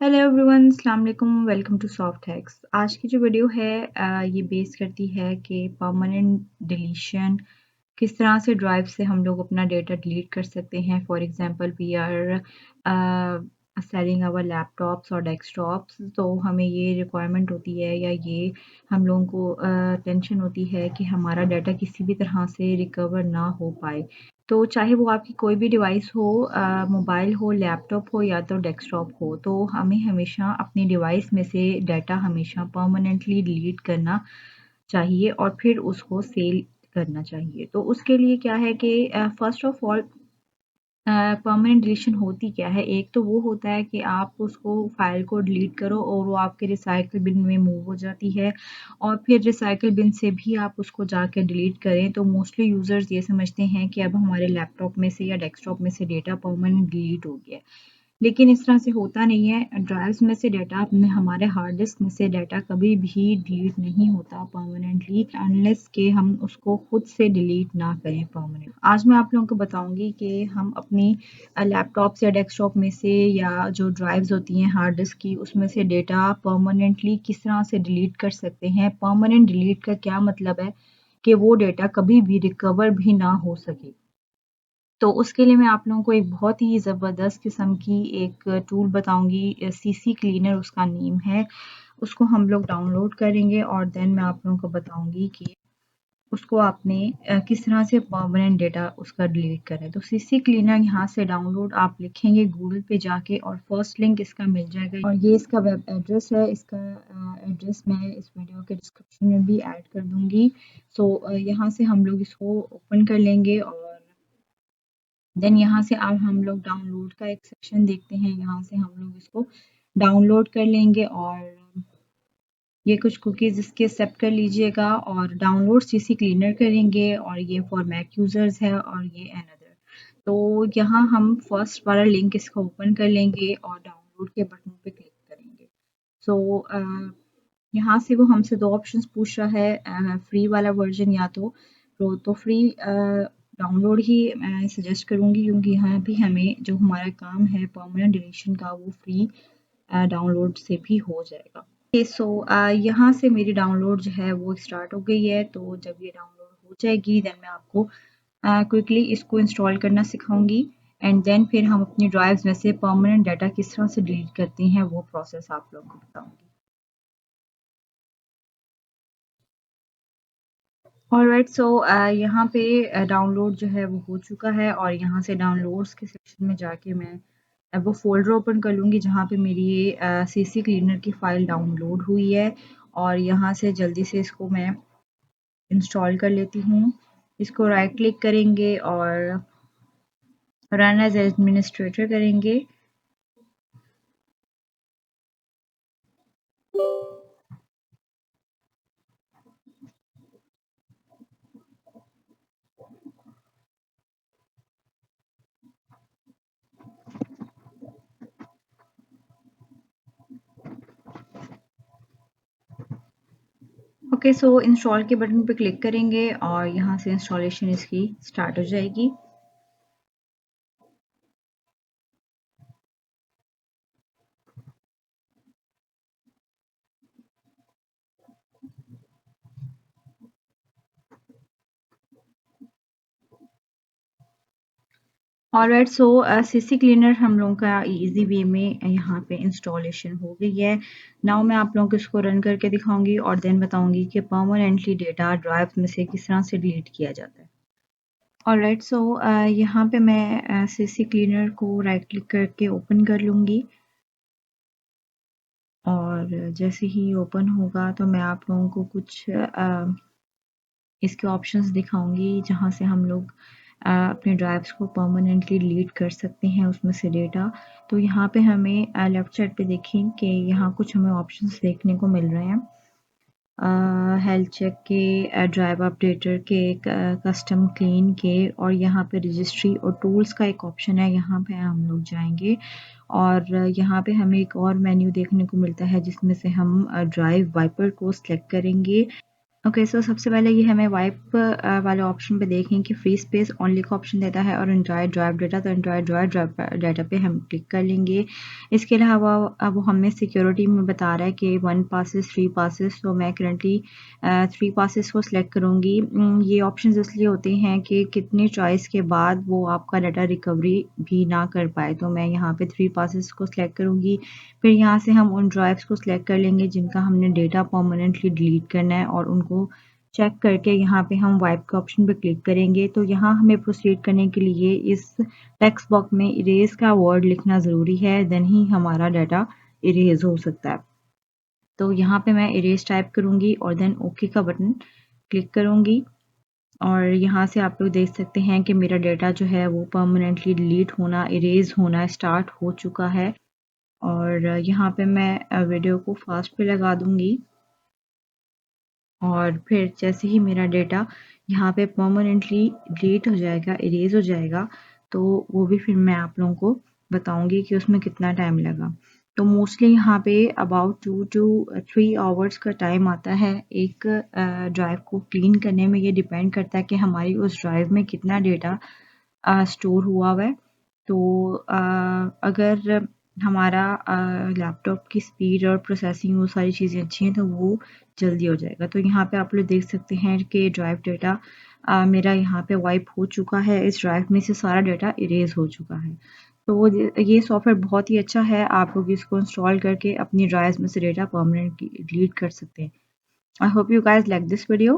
Hello everyone, अस्सलाम वालेकुम, welcome too soft hacks. आज की जो वीडियो है ये बेस करती है कि परमानेंट डिलीशन किस तरह से ड्राइव से हम लोग अपना डेटा डिलीट कर सकते हैं। For example we are selling our laptops और डेस्कटॉप्स, तो हमें ये रिक्वायरमेंट होती है या ये हम लोगों को टेंशन होती है कि हमारा डाटा किसी भी तरह से रिकवर ना हो पाए। तो चाहे वो आपकी कोई भी डिवाइस हो, मोबाइल हो, लैपटॉप हो या तो डेस्कटॉप हो, तो हमें हमेशा अपनी डिवाइस में से डाटा हमेशा परमानेंटली डिलीट करना चाहिए और फिर उसको सेव करना चाहिए। तो उसके लिए क्या है कि first of all permanent deletion होती क्या है? एक तो वो होता है कि आप उसको फ़ाइल को डिलीट करो और वो आपके रिसाइकिल बिन में मूव हो जाती है और फिर रिसाइकिल बिन से भी आप उसको जाके डिलीट करें। तो मोस्टली यूज़र्स ये समझते हैं कि अब हमारे लैपटॉप में से या डेस्कटॉप में से डेटा परमानेंट डिलीट हो गया है। लेकिन इस तरह से होता नहीं है। ड्राइव्स में से डाटा अपने हमारे हार्ड डिस्क में से डाटा कभी भी डिलीट नहीं होता परमानेंटली अनलेस कि हम उसको खुद से डिलीट ना करें परमानेंट। आज मैं आप लोगों को बताऊंगी कि हम अपनी लैपटॉप या डेस्कटॉप में से या जो ड्राइव्स होती हैं हार्ड डिस्क की, उसमें से डेटा परमानेंटली किस तरह से डिलीट कर सकते हैं। परमानेंट डिलीट का क्या मतलब है कि वो डेटा कभी भी रिकवर भी ना हो सके। तो उसके लिए मैं आप लोगों को एक बहुत ही ज़बरदस्त किस्म की एक टूल बताऊँगी, सीसी क्लीनर उसका नेम है। उसको हम लोग डाउनलोड करेंगे और देन मैं आप लोगों को बताऊँगी कि उसको आपने किस तरह से परमानेंट डाटा उसका डिलीट करना है। तो सीसी क्लीनर यहाँ से डाउनलोड आप लिखेंगे गूगल पे जाके और फर्स्ट लिंक इसका मिल जाएगा और ये इसका वेब एड्रेस है। इसका एड्रेस मैं इस वीडियो के डिस्क्रिप्शन में भी ऐड कर दूँगी। सो यहाँ से हम लोग इसको ओपन कर लेंगे और देन यहाँ से अब हम लोग डाउनलोड का एक सेक्शन देखते हैं। यहाँ से हम लोग इसको डाउनलोड कर लेंगे और ये कुछ कुकीज़ इसके एक्सेप्ट कर लीजिएगा और डाउनलोड सीसी क्लीनर करेंगे और ये फॉर मैक यूज़र्स है और ये अनदर। तो यहाँ हम फर्स्ट वाला लिंक इसका ओपन कर लेंगे और डाउनलोड के बटन पे क्लिक करेंगे। सो यहाँ से वो हमसे 2 ऑप्शंस पूछ रहा है, फ्री वाला वर्ज़न या तो प्रो। तो फ्री डाउनलोड ही मैं सजेस्ट करूँगी क्योंकि यहाँ भी हमें जो हमारा काम है परमानेंट डिलीशन का वो फ्री डाउनलोड से भी हो जाएगा। ओके, सो यहाँ से मेरी डाउनलोड जो है वो स्टार्ट हो गई है। तो जब ये डाउनलोड हो जाएगी देन मैं आपको क्विकली इसको इंस्टॉल करना सिखाऊँगी एंड देन फिर हम अपनी ड्राइव्स में से परमानेंट डाटा किस तरह से डिलीट करते हैं वो प्रोसेस आप लोगों को बताऊँगी। ऑलराइट, सो यहाँ पे डाउनलोड जो है वो हो चुका है और यहाँ से डाउनलोड्स के सेक्शन में जाके मैं अब वो फ़ोल्डर ओपन कर लूँगी जहाँ पे मेरी ये सीसी क्लीनर की फ़ाइल डाउनलोड हुई है और यहाँ से जल्दी से इसको मैं इंस्टॉल कर लेती हूँ। इसको राइट क्लिक करेंगे और रन एज़ एडमिनिस्ट्रेटर करेंगे। ओके, सो इंस्टॉल के बटन पे क्लिक करेंगे और यहाँ से इंस्टॉलेशन इसकी स्टार्ट हो जाएगी। ऑलराइट, सो सीसी क्लीनर हम लोगों का इजी वे में यहाँ पे इंस्टॉलेशन हो गई है। नाउ मैं आप लोगों को इसको रन करके दिखाऊंगी और देन बताऊंगी कि परमानेंटली डेटा ड्राइव में से किस तरह से डिलीट किया जाता है। ऑलराइट, सो यहाँ पे मैं सीसी क्लीनर को राइट क्लिक करके ओपन कर लूँगी और जैसे ही ओपन होगा तो मैं आप लोगों को कुछ इसके ऑप्शंस दिखाऊंगी जहाँ से हम लोग अपने ड्राइव्स को परमानेंटली डिलीट कर सकते हैं उसमें से डेटा। तो यहाँ पे हमें लेफ्ट साइड पे देखें कि यहाँ कुछ हमें ऑप्शंस देखने को मिल रहे हैं, हेल्थ चेक के, ड्राइव अपडेटर के, कस्टम क्लीन के और यहाँ पे रजिस्ट्री और टूल्स का एक ऑप्शन है। यहाँ पे हम लोग जाएंगे और यहाँ पे हमें एक और मेन्यू देखने को मिलता है जिसमें से हम ड्राइव वाइपर को सिलेक्ट करेंगे ओके, सो सबसे पहले ये हमें वाइप वाले ऑप्शन पे देखें कि फ्री स्पेस ओनली का ऑप्शन देता है और एंजॉय ड्राइव डेटा, तो एंजॉय ड्राइव डाटा पे हम क्लिक कर लेंगे। इसके अलावा अब वो हमें सिक्योरिटी में बता रहा है कि 1 पासेस 3 पासेस, तो मैं करंटली 3 पासेस को सिलेक्ट करूँगी। ये ऑप्शंस इसलिए होते हैं कि कितने चॉइस के बाद वो आपका डाटा रिकवरी भी ना कर पाए, तो मैं यहाँ पे 3 पासेस को सिलेक्ट करूँगी। फिर यहाँ से हम उन ड्राइव्स को सिलेक्ट कर लेंगे जिनका हमने डेटा परमानेंटली डिलीट करना है और उनको चेक करके यहाँ पे हम वाइप के ऑप्शन पे क्लिक करेंगे। तो यहाँ हमें प्रोसीड करने के लिए इस टेक्स्ट बॉक्स में इरेज का वर्ड लिखना ज़रूरी है, देन ही हमारा डाटा इरेज हो सकता है। तो यहाँ पे मैं इरेज टाइप करूँगी और देन ओके का बटन क्लिक करूँगी और यहाँ से आप लोग देख सकते हैं कि मेरा डाटा जो है वो परमानेंटली डिलीट होना, इरेज होना स्टार्ट हो चुका है। और यहाँ पे मैं वीडियो को फास्ट पे लगा दूँगी और फिर जैसे ही मेरा डेटा यहाँ पे परमानेंटली डिलीट हो जाएगा, इरेज़ हो जाएगा, तो वो भी फिर मैं आप लोगों को बताऊँगी कि उसमें कितना टाइम लगा। तो मोस्टली यहाँ पे अबाउट 2 टू 3 आवर्स का टाइम आता है एक ड्राइव को क्लीन करने में। ये डिपेंड करता है कि हमारी उस ड्राइव में कितना डेटा स्टोर हुआ हुआ है। तो अगर हमारा लैपटॉप की स्पीड और प्रोसेसिंग वो सारी चीज़ें अच्छी हैं तो वो जल्दी हो जाएगा। तो यहाँ पे आप लोग देख सकते हैं कि ड्राइव डेटा मेरा यहाँ पे वाइप हो चुका है। इस ड्राइव में से सारा डेटा इरेज़ हो चुका है। तो ये सॉफ्टवेयर बहुत ही अच्छा है। आप लोग इसको इंस्टॉल करके अपनी ड्राइव्स में से डेटा परमानेंटली डिलीट कर सकते हैं। I hope you guys like this video.